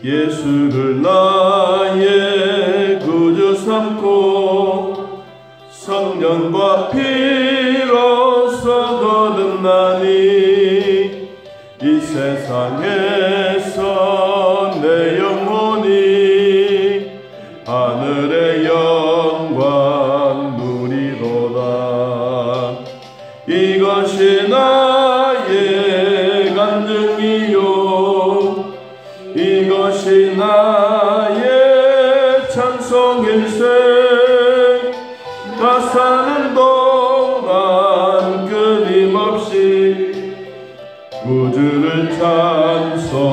예수를 나의 구주 삼고 성령과 피로써 거듭나니 이 세상에서 내 영혼이 하늘의 영광 누리로다. 이것이 나의 간증이요 이것이 나의 찬송일세. 나 사는 동안 끊임없이 구주를 찬송하리로다.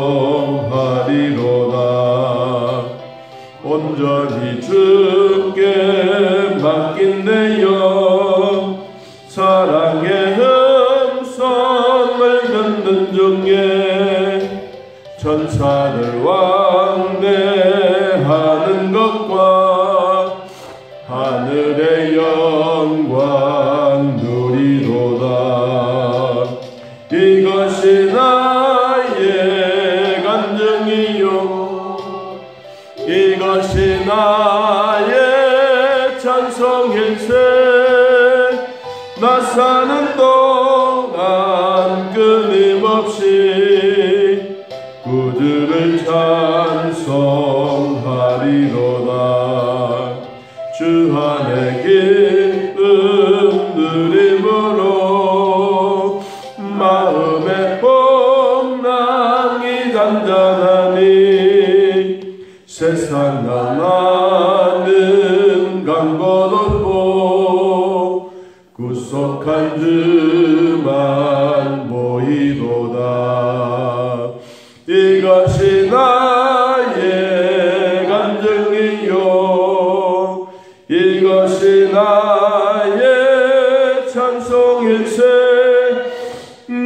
온전히 주께 맡긴 내 영 사랑의 음성을 듣는 중에 천사들 왕래하는 것과 하늘의 영광 누리로다. 이것이 나의 간증이요 이것이 나의 찬송일세. 나 사는 동안 끊임없이 구주를 찬송하리로다. 주 안에 기쁨 누림으로 마음의 풍랑이 잔잔하니 세상 나는 강고 높고 구속한 주만 보이도다. 이것이 나의 간증이요 이것이 나의 찬송일세.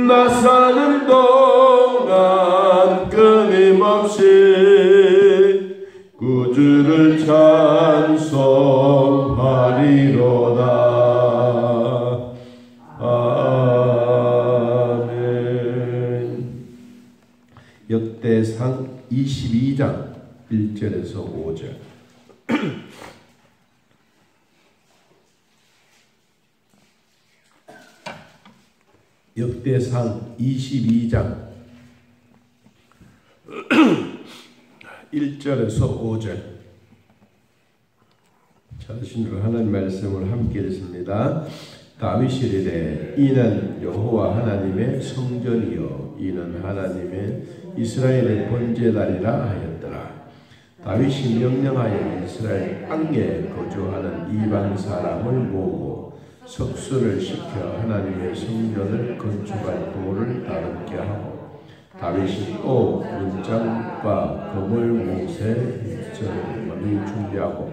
나 사는 동안 끊임없이 구주를 찬송하리로다. 아멘. 역대상 22장 1절에서 5절. 역대상 22장 1절에서 5절. 자신으로 하나님 말씀을 함께 읽습니다. 다윗이 이르되 이는 여호와 하나님의 성전이요 이는 하나님의 이스라엘의 번제단이라 하였더라. 다윗이 명령하여 이스라엘 땅에 거주하는 이방 사람을 모으고 석수를 시켜 하나님의 성전을 건축할 도를 따르게 하고 다윗이 또 문장과 그물 몽새 전을 준비하고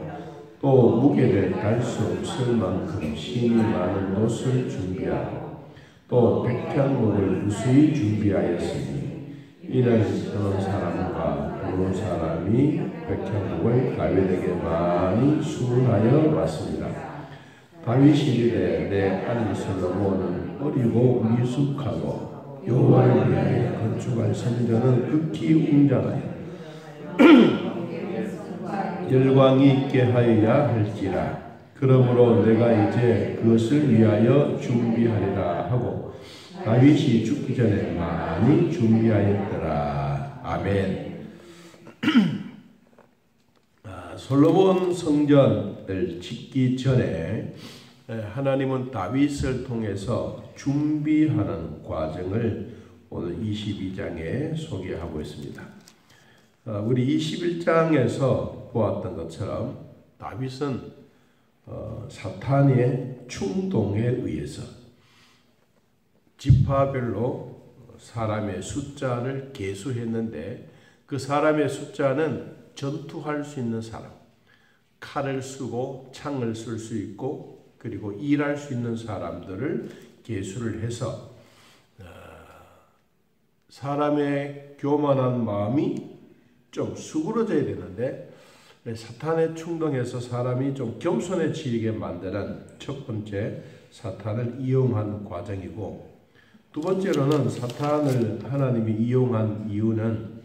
또 무게를 달 수 없을 만큼 신이 많은 옷을 준비하고 또 백향목을 무수히 준비하였으니 이는 어느 사람과 어느 사람이 백향목을 다윗에게 많이 수문하여 왔습니다. 다윗이 이르되 내 아들 솔로몬은 어리고 미숙하고 여호와를 위하여 건축할 성전은 극히 웅장하여 열광이 있게 하여야 할지라. 그러므로 내가 이제 그것을 위하여 준비하리라 하고 다윗이 죽기 전에 많이 준비하였더라. 아멘. 솔로몬 성전을 짓기 전에 하나님은 다윗을 통해서 준비하는 과정을 오늘 22장에 소개하고 있습니다. 우리 21장에서 보았던 것처럼 다윗은 사탄의 충동에 의해서 지파별로 사람의 숫자를 계수했는데 그 사람의 숫자는 전투할 수 있는 사람, 칼을 쓰고 창을 쓸 수 있고 그리고 일할 수 있는 사람들을 계수를 해서 사람의 교만한 마음이 좀 수그러져야 되는데 사탄의 충동에서 사람이 좀 겸손해지게 만드는 첫 번째 사탄을 이용한 과정이고, 두 번째로는 사탄을 하나님이 이용한 이유는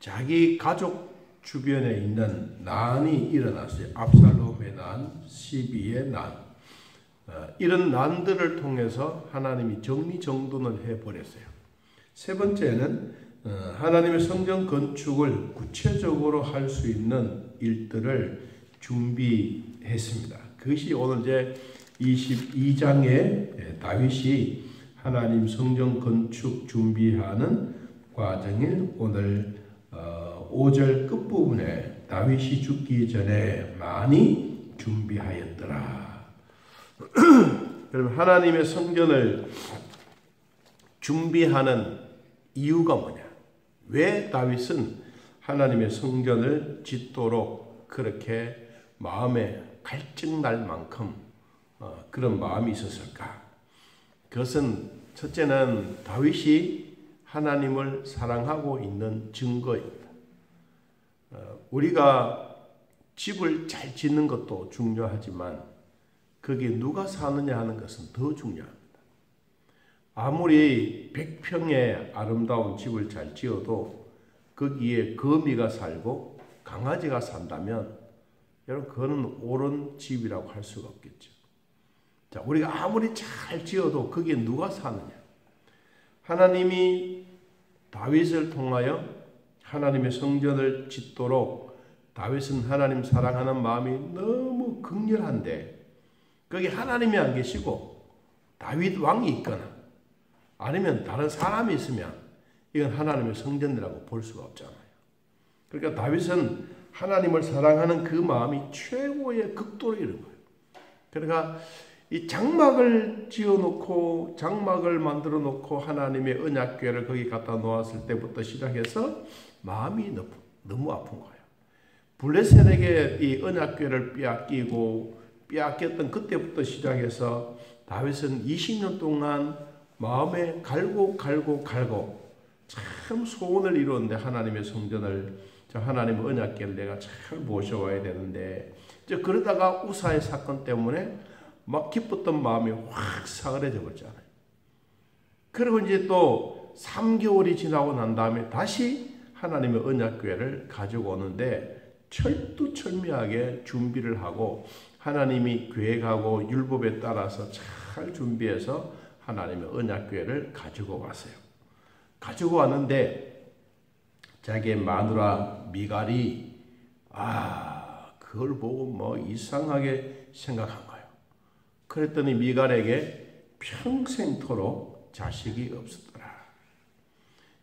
자기 가족 주변에 있는 난이 일어났어요. 압살롬의 난, 시비의 난. 이런 난들을 통해서 하나님이 정리정돈을 해버렸어요. 세 번째는 하나님의 성전 건축을 구체적으로 할 수 있는 일들을 준비했습니다. 그것이 오늘 이제 22장에 다윗이 하나님 성전 건축 준비하는 과정을 오늘 5절 끝부분에 다윗이 죽기 전에 많이 준비하였더라. 그럼 하나님의 성전을 준비하는 이유가 뭐냐? 왜 다윗은 하나님의 성전을 짓도록 그렇게 마음에 갈증날 만큼 그런 마음이 있었을까? 그것은 첫째는 다윗이 하나님을 사랑하고 있는 증거입니다. 우리가 집을 잘 짓는 것도 중요하지만 거기에 누가 사느냐 하는 것은 더 중요합니다. 아무리 100평의 아름다운 집을 잘 지어도 거기에 거미가 살고 강아지가 산다면 여러분 그거는 옳은 집이라고 할 수가 없겠죠. 자, 우리가 아무리 잘 지어도 거기에 누가 사느냐? 하나님이 다윗을 통하여 하나님의 성전을 짓도록 다윗은 하나님 사랑하는 마음이 너무 극렬한데 거기 하나님이 안 계시고 다윗 왕이 있거나 아니면 다른 사람이 있으면 이건 하나님의 성전이라고 볼 수가 없잖아요. 그러니까 다윗은 하나님을 사랑하는 그 마음이 최고의 극도로 이른 거예요. 그러니까 이 장막을 지어놓고 장막을 만들어 놓고 하나님의 언약궤를 거기 갖다 놓았을 때부터 시작해서 마음이 너무 아픈 거예요. 블레셋에게 이 언약궤를 빼앗겼던 그때부터 시작해서 다윗은 20년 동안 마음에 갈고 참 소원을 이루었는데 하나님의 성전을 하나님의 언약궤를 내가 잘 모셔와야 되는데 그러다가 우사의 사건 때문에 막 기뻤던 마음이 확 사그라져 버렸잖아요. 그리고 이제 또 3개월이 지나고 난 다음에 다시 하나님의 언약궤를 가지고 오는데 철두철미하게 준비를 하고 하나님이 계획하고 율법에 따라서 잘 준비해서 하나님의 언약궤를 가지고 왔어요. 가지고 왔는데 자기의 마누라 미갈이 그걸 보고 뭐 이상하게 생각한 거예요. 그랬더니 미갈에게 평생토록 자식이 없었더라.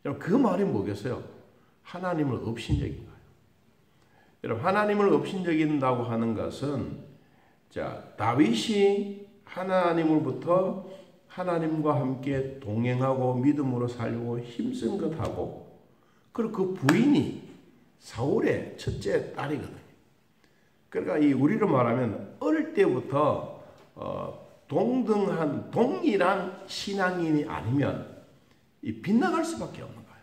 여러분 그 말이 뭐겠어요? 하나님을 업신여긴 거예요. 여러분 하나님을 업신여긴다고 하는 것은 다윗이 하나님으로부터 하나님과 함께 동행하고 믿음으로 살려고 힘쓴 것하고 그리고 그 부인이 사울의 첫째 딸이거든요. 그러니까 이 우리로 말하면 어릴 때부터 동일한 신앙인이 아니면 빗나갈 수밖에 없는 거예요.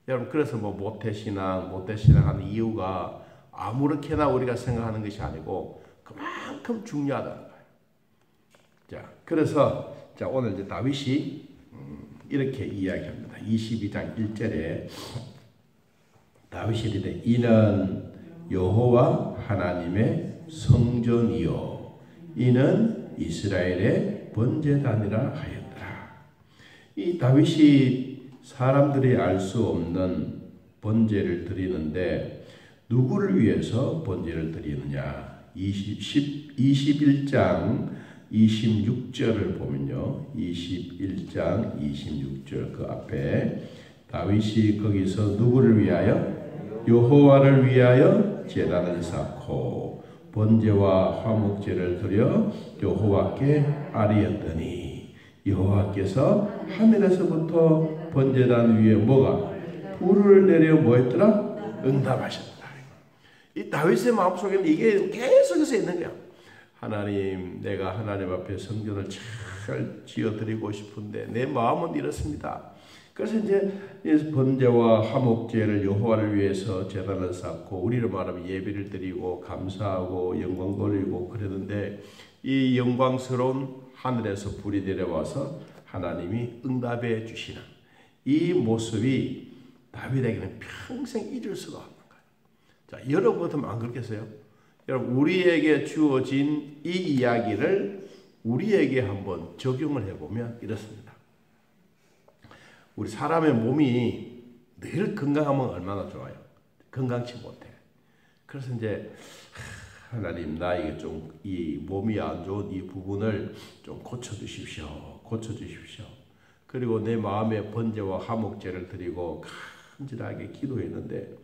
여러분 그래서 뭐 모태신앙 하는 이유가 아무렇게나 우리가 생각하는 것이 아니고 그만큼 중요하다는 거예요. 그래서 오늘 이제 다윗이 이렇게 이야기합니다. 22장 1절에 다윗이 이르되 이는 여호와 하나님의 성전이요 이는 이스라엘의 번제단이라 하였더라. 이 다윗이 사람들이 알 수 없는 번제를 드리는데 누구를 위해서 번제를 드리느냐? 21장 26절을 보면요. 21장 26절 그 앞에 다윗이 거기서 누구를 위하여? 여호와를 위하여 제단을 쌓고 번제와 화목제를 드려 여호와께 아뢰었더니 여호와께서 하늘에서부터 번제단 위에 뭐가? 불을 내려 뭐했더라? 응답하셨다. 이 다윗의 마음속에는 이게 계속해서 있는 거야. 하나님, 내가 하나님 앞에 성전을 잘 지어드리고 싶은데 내 마음은 이렇습니다. 그래서 이제 번제와 화목제를 여호와를 위해서 제단을 쌓고 우리로 말하면 예배를 드리고 감사하고 영광 돌리고 그러는데 이 영광스러운 하늘에서 불이 내려와서 하나님이 응답해 주시는 이 모습이 다윗에게는 평생 잊을 수가 없는 거예요. 자, 여러분 같으면 안 그렇겠어요? 여러분, 우리에게 주어진 이 이야기를 우리에게 한번 적용을 해보면 이렇습니다. 우리 사람의 몸이 늘 건강하면 얼마나 좋아요? 건강치 못해. 그래서 이제 하나님, 나에게 좀 이 몸이 안 좋은 이 부분을 좀 고쳐주십시오. 고쳐주십시오. 그리고 내 마음에 번제와 화목제를 드리고 간절하게 기도했는데,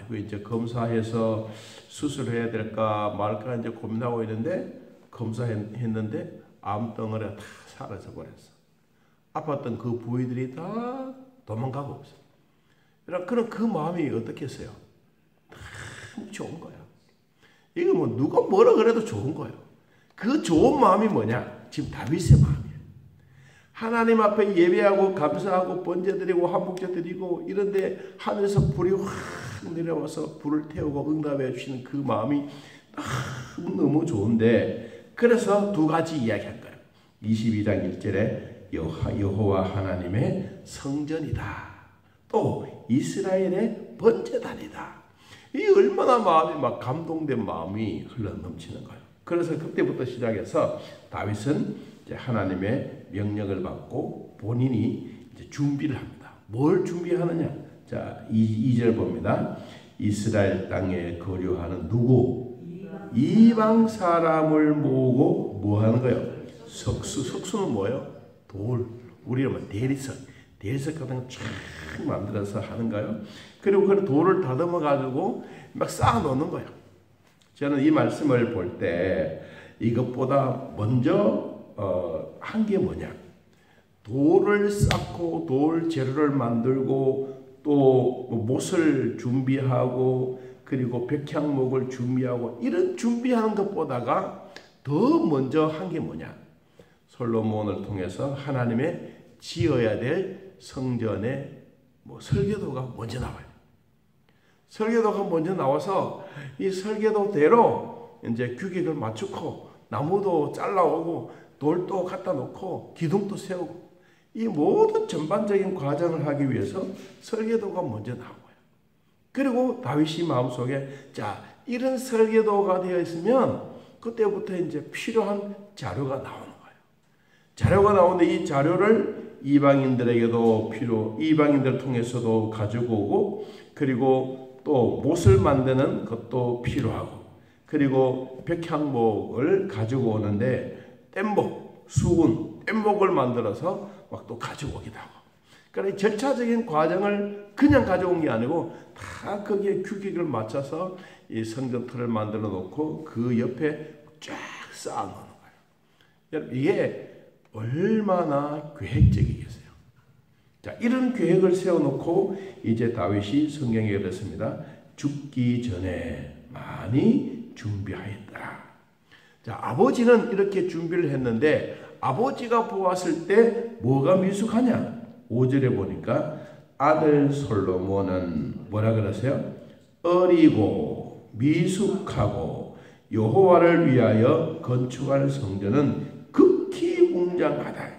이거 이제 검사해서 수술해야 될까 말까 이제 고민하고 있는데, 검사했는데 암덩어리가 다 사라져 버렸어. 아팠던 그 부위들이 다 도망가고 없어. 그럼 그 마음이 어떻겠어요? 참 좋은 거야. 이거 뭐 누가 뭐라 그래도 좋은 거예요. 그 좋은 마음이 뭐냐? 지금 다윗의 마음이에요. 하나님 앞에 예배하고 감사하고 번제 드리고 화목제 드리고 이런데 하늘에서 불이 확 내려와서 불을 태우고 응답해 주시는 그 마음이 너무 좋은데, 그래서 두 가지 이야기한 거예요. 22장 1절에 여호와 하나님의 성전이다. 또 이스라엘의 번제단이다. 이 얼마나 마음이 막 감동된 마음이 흘러 넘치는 거예요. 그래서 그때부터 시작해서 다윗은 이제 하나님의 명령을 받고 본인이 이제 준비를 합니다. 뭘 준비하느냐? 자, 2절 봅니다. 이스라엘 땅에 거류하는 누구? 이방 사람을 모으고 뭐 하는 거예요? 석수는 뭐예요? 돌. 우리 이름은 대리석 같은 거 쫙 만들어서 하는 거예요. 그리고 그 돌을 다듬어 가지고 막 쌓아 놓는 거예요. 저는 이 말씀을 볼 때 이것보다 먼저 한 게 뭐냐? 돌을 쌓고 돌 재료를 만들고 또 못을 준비하고 그리고 백향목을 준비하고 이런 준비하는 것보다가 더 먼저 한 게 뭐냐? 솔로몬을 통해서 하나님의 지어야 될 성전의 설계도가 먼저 나와요. 설계도가 먼저 나와서 이 설계도대로 이제 규격을 맞추고 나무도 잘라오고 돌도 갖다 놓고 기둥도 세우고 이 모든 전반적인 과정을 하기 위해서 설계도가 먼저 나와요. 그리고 다윗이 마음속에 자, 이런 설계도가 되어 있으면 그때부터 이제 필요한 자료가 나오는 거예요. 자료가 나오는데 이 자료를 이방인들을 통해서도 가지고 오고, 그리고 또 못을 만드는 것도 필요하고, 그리고 백향목을 가지고 오는데 뗏목, 수군, 뗏목을 만들어서 막 또 가지고 오기도 하고. 그러니까 절차적인 과정을 그냥 가져온 게 아니고 다 거기에 규격을 맞춰서 이 성전틀을 만들어 놓고 그 옆에 쫙 쌓아 놓는 거예요. 여러분, 이게 얼마나 계획적이겠어요. 자, 이런 계획을 세워놓고 이제 다윗이 성경에 그랬습니다. 죽기 전에 많이 준비하였더라. 자, 아버지는 이렇게 준비를 했는데 아버지가 보았을 때 뭐가 미숙하냐? 5절에 보니까 아들 솔로몬은 뭐라 그러세요? 어리고 미숙하고 여호와를 위하여 건축할 성전은 극히 웅장하다.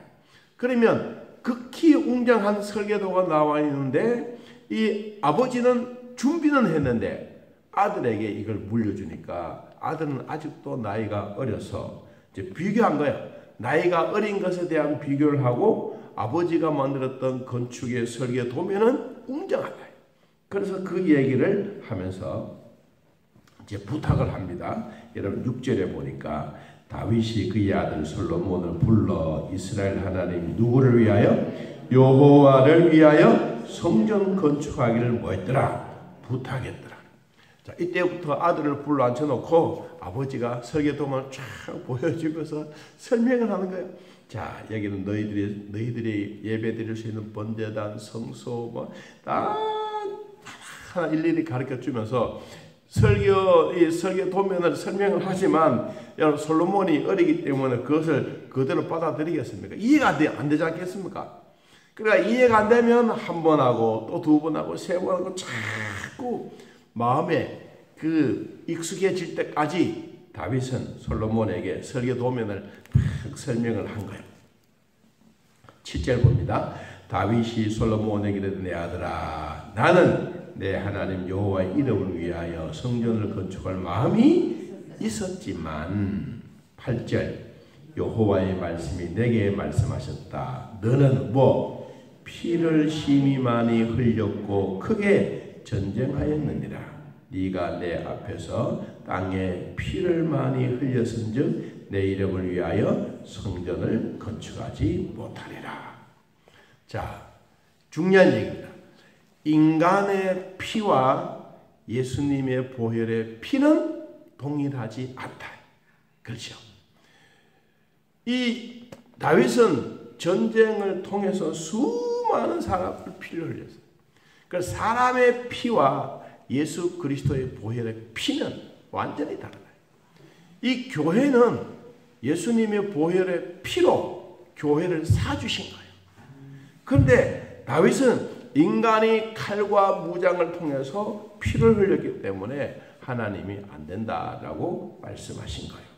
그러면 극히 웅장한 설계도가 나와 있는데 이 아버지는 준비는 했는데 아들에게 이걸 물려주니까 아들은 아직도 나이가 어려서 이제 비교한 거야. 나이가 어린 것에 대한 비교를 하고 아버지가 만들었던 건축의 설계도면은 웅장하다. 그래서 그 얘기를 하면서 이제 부탁을 합니다. 여러분 6절에 보니까 다윗이 그의 아들 솔로몬을 불러 이스라엘 하나님 누구를 위하여? 여호와를 위하여 성전 건축하기를 뭐했더라? 부탁했더라. 자, 이때부터 아들을 불러 앉혀놓고 아버지가 설계도만 쫙 보여주면서 설명을 하는 거예요. 자, 여기는 너희들이 예배 드릴 수 있는 번제단, 성소 다 하나 일일이 가르쳐 주면서 이 설계도면을 설명을 하지만 여러분 솔로몬이 어리기 때문에 그것을 그대로 받아들이겠습니까? 이해가 안 되지 않겠습니까? 그러니까 이해가 안 되면 한 번 하고 또 두 번 하고 세 번 하고 자꾸 마음에 그 익숙해질 때까지 다윗은 솔로몬에게 설계도면을 막 설명을 한 거예요. 7절 봅니다. 다윗이 솔로몬에게 이르되 내 아들아 나는 내 하나님 여호와의 이름을 위하여 성전을 건축할 마음이 있었지만 8절 여호와의 말씀이 내게 말씀하셨다. 너는 피를 심히 많이 흘렸고 크게 전쟁하였느니라. 네가 내 앞에서 땅에 피를 많이 흘렸은즉 내 이름을 위하여 성전을 건축하지 못하리라. 자, 중요한 얘기입니다. 인간의 피와 예수님의 보혈의 피는 동일하지 않다. 그렇죠? 이 다윗은 전쟁을 통해서 수많은 사람들 피를 흘렸어요. 그래서 사람의 피와 예수 그리스도의 보혈의 피는 완전히 달라요. 이 교회는 예수님의 보혈의 피로 교회를 사주신 거예요. 그런데 다윗은 인간이 칼과 무장을 통해서 피를 흘렸기 때문에 하나님이 안 된다라고 말씀하신 거예요.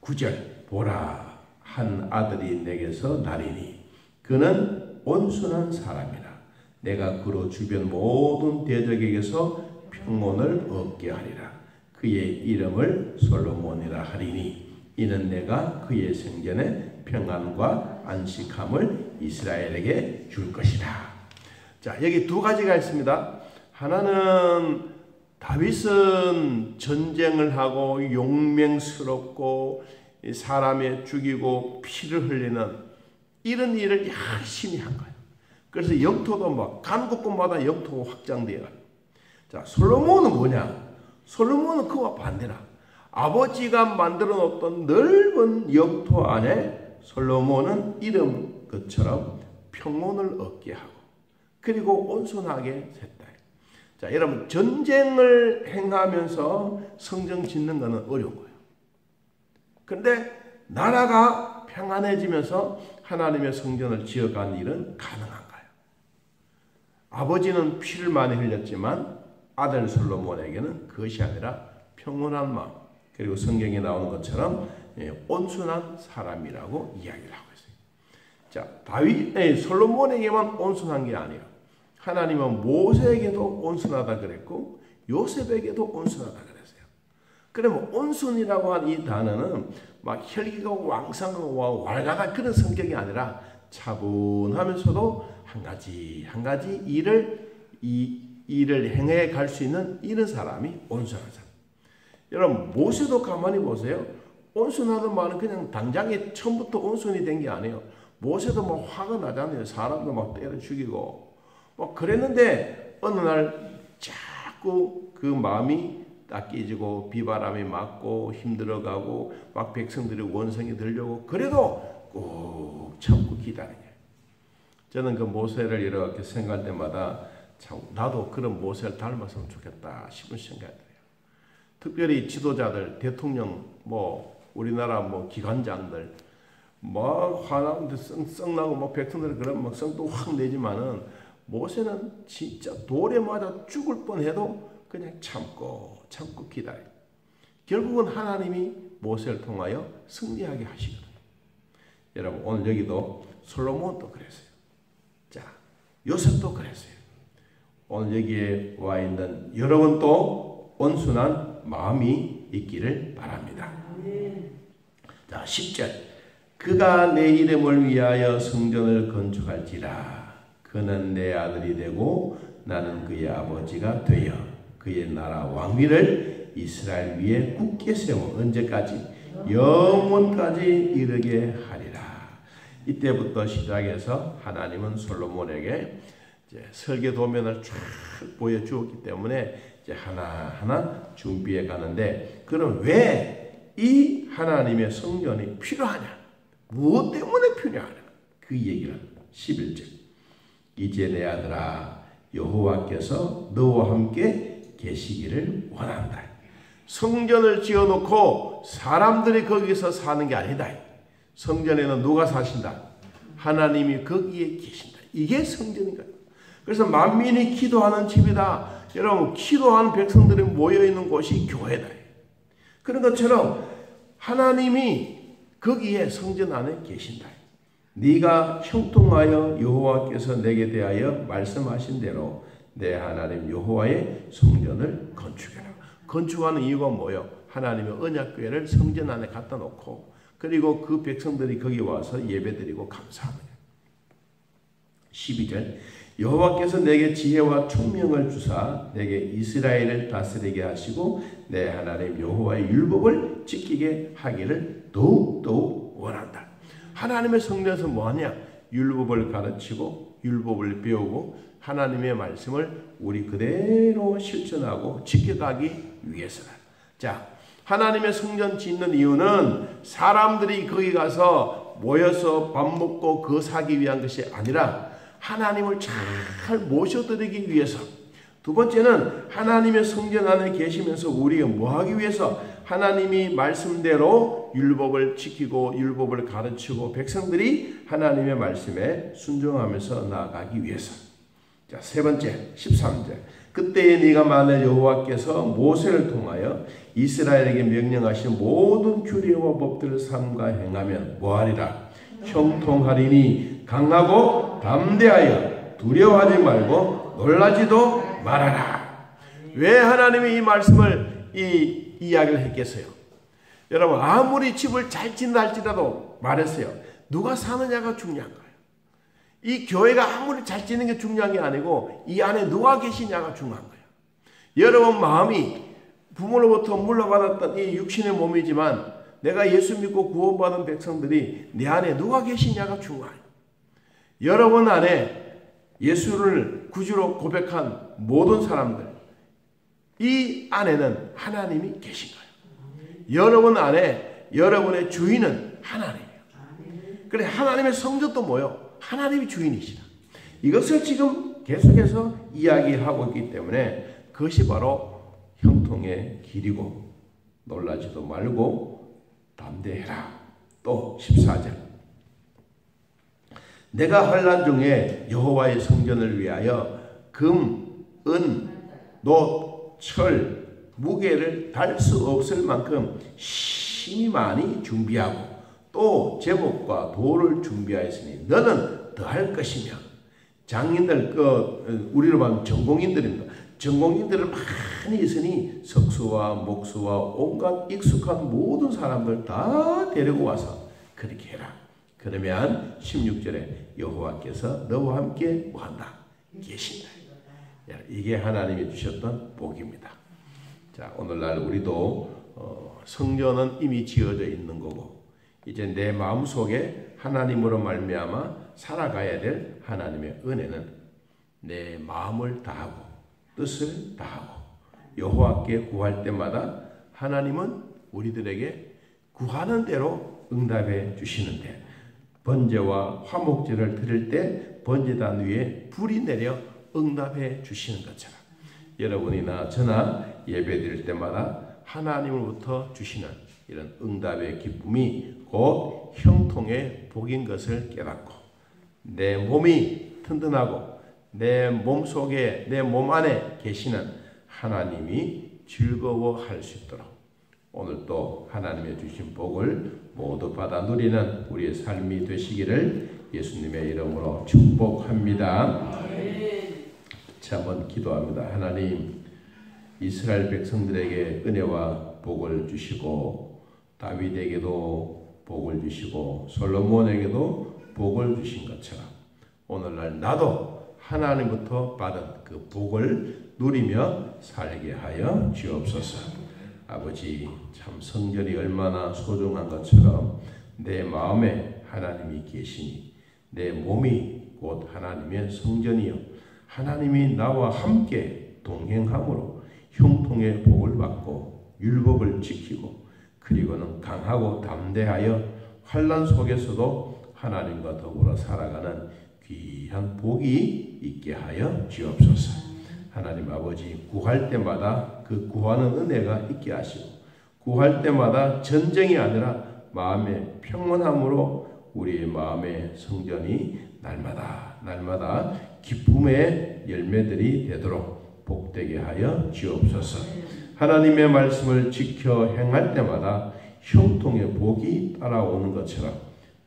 9절 보라 한 아들이 내게서 나리니 그는 온순한 사람이라. 내가 그로 주변 모든 대적에게서 평온을 얻게 하리라. 그의 이름을 솔로몬이라 하리니 이는 내가 그의 생전에 평안과 안식함을 이스라엘에게 줄 것이다. 자, 여기 두 가지가 있습니다. 하나는 다윗은 전쟁을 하고 용맹스럽고 사람에 죽이고 피를 흘리는 이런 일을 열심히 한 거예요. 그래서 영토도 간국군마다 영토가 확장돼요. 자, 솔로몬은 뭐냐? 솔로몬은 그와 반대라. 아버지가 만들어 놓았던 넓은 영토 안에 솔로몬은 이름 것처럼 평온을 얻게 하고 그리고 온순하게 했다. 자, 여러분 전쟁을 행하면서 성전 짓는 것은 어려운 거예요. 그런데 나라가 평안해지면서 하나님의 성전을 지어간 일은 가능한 거예요. 아버지는 피를 많이 흘렸지만 아들 솔로몬에게는 그것이 아니라 평온한 마음 그리고 성경에 나오는 것처럼 온순한 사람이라고 이야기를 하고 있어요. 자, 솔로몬에게만 온순한 게 아니에요. 하나님은 모세에게도 온순하다 그랬고 요셉에게도 온순하다 그랬어요. 그러면 온순이라고 한 이 단어는 막 혈기가 왕성하고 왈가닥 그런 성격이 아니라 차분하면서도 한 가지 일을 행해 갈 수 있는 이런 사람이 온순한 사람. 여러분 모세도 가만히 보세요. 온순하던 말은 그냥 당장에 처음부터 온순이 된 게 아니에요. 모세도 막 화가 나잖아요. 사람도 막 때려 죽이고 막 그랬는데 어느 날 자꾸 그 마음이 딱 깨지고 비바람이 맞고 힘들어가고 막 백성들이 원성이 들려고 그래도 꼭 참고 기다려요. 저는 그 모세를 이렇게 생각할 때마다 참 나도 그런 모세를 닮았으면 좋겠다 싶은 생각이 들어요. 특별히 지도자들, 대통령, 우리나라 기관장들 막 화나는데 썩나고 막 백성들이 그러면 막 성도 확 내지만은 모세는 진짜 돌에 맞아 죽을 뻔해도 그냥 참고 기다려요. 결국은 하나님이 모세를 통하여 승리하게 하시거든요. 여러분 오늘 여기도 솔로몬도 그랬어요. 자, 요셉도 그랬어요. 오늘 여기에 와 있는 여러분도 온순한 마음이 있기를 바랍니다. 자, 10절 그가 내 이름을 위하여 성전을 건축할지라. 그는 내 아들이 되고 나는 그의 아버지가 되어 그의 나라 왕위를 이스라엘 위에 굳게 세워 언제까지? 영원까지 이르게 하리라. 이때부터 시작해서 하나님은 솔로몬에게 이제 설계 도면을 쫙 보여주었기 때문에 이제 하나하나 준비해 가는데 그럼 왜 이 하나님의 성전이 필요하냐? 무엇 때문에 필요하냐? 그 얘기를 11절 이제 내 아들아 여호와께서 너와 함께 계시기를 원한다. 성전을 지어놓고 사람들이 거기서 사는 게 아니다. 성전에는 누가 사신다? 하나님이 거기에 계신다. 이게 성전인 거예요. 그래서 만민이 기도하는 집이다. 여러분 기도하는 백성들이 모여있는 곳이 교회다. 그런 것처럼 하나님이 거기에 성전 안에 계신다. 네가 형통하여 여호와께서 내게 대하여 말씀하신 대로 내 하나님 여호와의 성전을 건축해라. 건축하는 이유가 뭐예요? 하나님의 언약궤를 성전 안에 갖다 놓고 그리고 그 백성들이 거기 와서 예배드리고 감사하는 거예요. 12절 여호와께서 내게 지혜와 총명을 주사 내게 이스라엘을 다스리게 하시고 내 하나님 여호와의 율법을 지키게 하기를 더욱더욱 원한다. 하나님의 성전에서 뭐하냐? 율법을 가르치고 율법을 배우고 하나님의 말씀을 우리 그대로 실천하고 지켜가기 위해서다. 자, 하나님의 성전 짓는 이유는 사람들이 거기 가서 모여서 밥 먹고 거 사기 위한 것이 아니라 하나님을 잘 모셔드리기 위해서. 두 번째는 하나님의 성전 안에 계시면서 우리가 뭐하기 위해서? 하나님이 말씀대로 율법을 지키고 율법을 가르치고 백성들이 하나님의 말씀에 순종하면서 나아가기 위해서. 자, 세 번째 13절 그때에 네가 만일 여호와께서 모세를 통하여 이스라엘에게 명령하신 모든 규례와 법들을 삼가 행하면 뭐하리라? 형통하리니 강하고 담대하여 두려워하지 말고 놀라지도 말아라. 왜 하나님이 이 말씀을 이야기를 했겠어요? 여러분 아무리 집을 잘 짓는다 할지라도 말했어요. 누가 사느냐가 중요한 거예요. 이 교회가 아무리 잘 짓는 게 중요한 게 아니고 이 안에 누가 계시냐가 중요한 거예요. 여러분 마음이 부모로부터 물려받았던 이 육신의 몸이지만 내가 예수 믿고 구원받은 백성들이 내 안에 누가 계시냐가 중요해요. 여러분 안에 예수를 구주로 고백한 모든 사람들 이 안에는 하나님이 계신 거예요. 여러분 안에 여러분의 주인은 하나님이에요. 그래 하나님의 성전도 뭐요? 하나님이 주인이시다. 이것을 지금 계속해서 이야기하고 있기 때문에 그것이 바로 형통의 길이고 놀라지도 말고 담대해라. 또 14절 내가 환난 중에 여호와의 성전을 위하여 금, 은, 놋, 철, 무게를 달 수 없을 만큼 심히 많이 준비하고 또 제목과 돌을 준비하였으니 너는 더할 것이며. 장인들 우리로 보면 전공인들입니다. 전공인들은 많이 있으니 석수와 목수와 온갖 익숙한 모든 사람들 다 데리고 와서 그렇게 해라. 그러면 16절에 여호와께서 너와 함께 뭐한다? 계신다. 이게 하나님이 주셨던 복입니다. 자, 오늘날 우리도 성전은 이미 지어져 있는 거고 이제 내 마음속에 하나님으로 말미암아 살아가야 될 하나님의 은혜는 내 마음을 다하고 뜻을 다하고 여호와께 구할 때마다 하나님은 우리들에게 구하는 대로 응답해 주시는데 번제와 화목제를 드릴 때 번제단 위에 불이 내려 응답해 주시는 것처럼 여러분이나 저나 예배 드릴 때마다 하나님으로부터 주시는 이런 응답의 기쁨이 곧 형통의 복인 것을 깨닫고 내 몸이 튼튼하고 내 몸속에 내 몸 안에 계시는 하나님이 즐거워할 수 있도록 오늘 또 하나님의 주신 복을 모두 받아 누리는 우리의 삶이 되시기를 예수님의 이름으로 축복합니다. 한번 기도합니다. 하나님 이스라엘 백성들에게 은혜와 복을 주시고 다윗에게도 복을 주시고 솔로몬에게도 복을 주신 것처럼 오늘날 나도 하나님부터 받은 그 복을 누리며 살게 하여 주옵소서. 아버지 참 성전이 얼마나 소중한 것처럼 내 마음에 하나님이 계시니 내 몸이 곧 하나님의 성전이요 하나님이 나와 함께 동행함으로 형통의 복을 받고 율법을 지키고 그리고는 강하고 담대하여 환난 속에서도 하나님과 더불어 살아가는 귀한 복이 있게 하여 주옵소서. 하나님 아버지 구할 때마다 그 구하는 은혜가 있게 하시고 구할 때마다 전쟁이 아니라 마음의 평온함으로 우리의 마음의 성전이 날마다 기쁨의 열매들이 되도록 복되게 하여 주옵소서. 하나님의 말씀을 지켜 행할 때마다 형통의 복이 따라오는 것처럼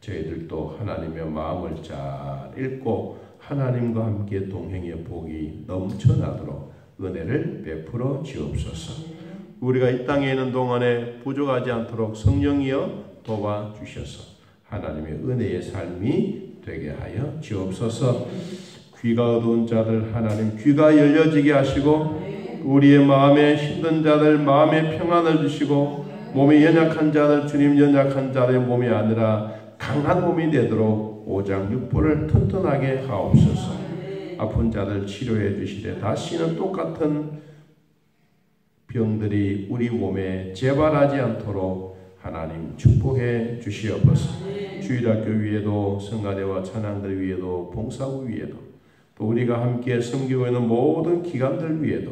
저희들도 하나님의 마음을 잘 읽고 하나님과 함께 동행의 복이 넘쳐나도록 은혜를 베풀어 주옵소서. 우리가 이 땅에 있는 동안에 부족하지 않도록 성령이여 도와주셔서 하나님의 은혜의 삶이 되게 하여 주옵소서. 귀가 어두운 자들 하나님 귀가 열려지게 하시고 우리의 마음에 힘든 자들 마음에 평안을 주시고 몸이 연약한 자들 주님 연약한 자들의 몸이 아니라 강한 몸이 되도록 오장육부를 튼튼하게 하옵소서. 아픈 자들 치료해 주시되 다시는 똑같은 병들이 우리 몸에 재발하지 않도록 하나님 축복해 주시옵소서. 주일학교 위에도 성가대와 찬양들 위에도 봉사부 위에도 또 우리가 함께 섬기고 있는 모든 기관들 위에도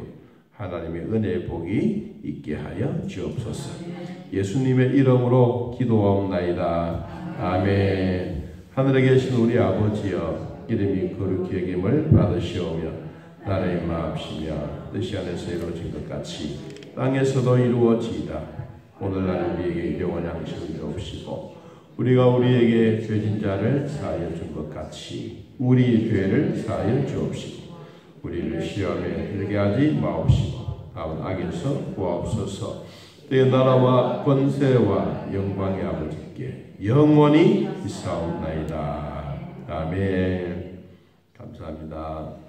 하나님의 은혜의 복이 있게 하여 주옵소서. 예수님의 이름으로 기도하옵나이다. 아멘. 하늘에 계신 우리 아버지여 이름이 거룩히 여김을 받으시오며 나라의 마옵시며 뜻이 안에서 이루어진 것 같이 땅에서도 이루어지이다. 오늘날 우리에게 일용할 양식을 주옵시고 우리가 우리에게 죄진 자를 사하여 준 것 같이 우리 죄를 사하여 주옵시고 우리를 시험에 들게 하지 마옵시고 다음 악에서 구하옵소서. 내 나라와 권세와 영광의 아버지께 영원히 있사옵나이다. 아멘. 감사합니다.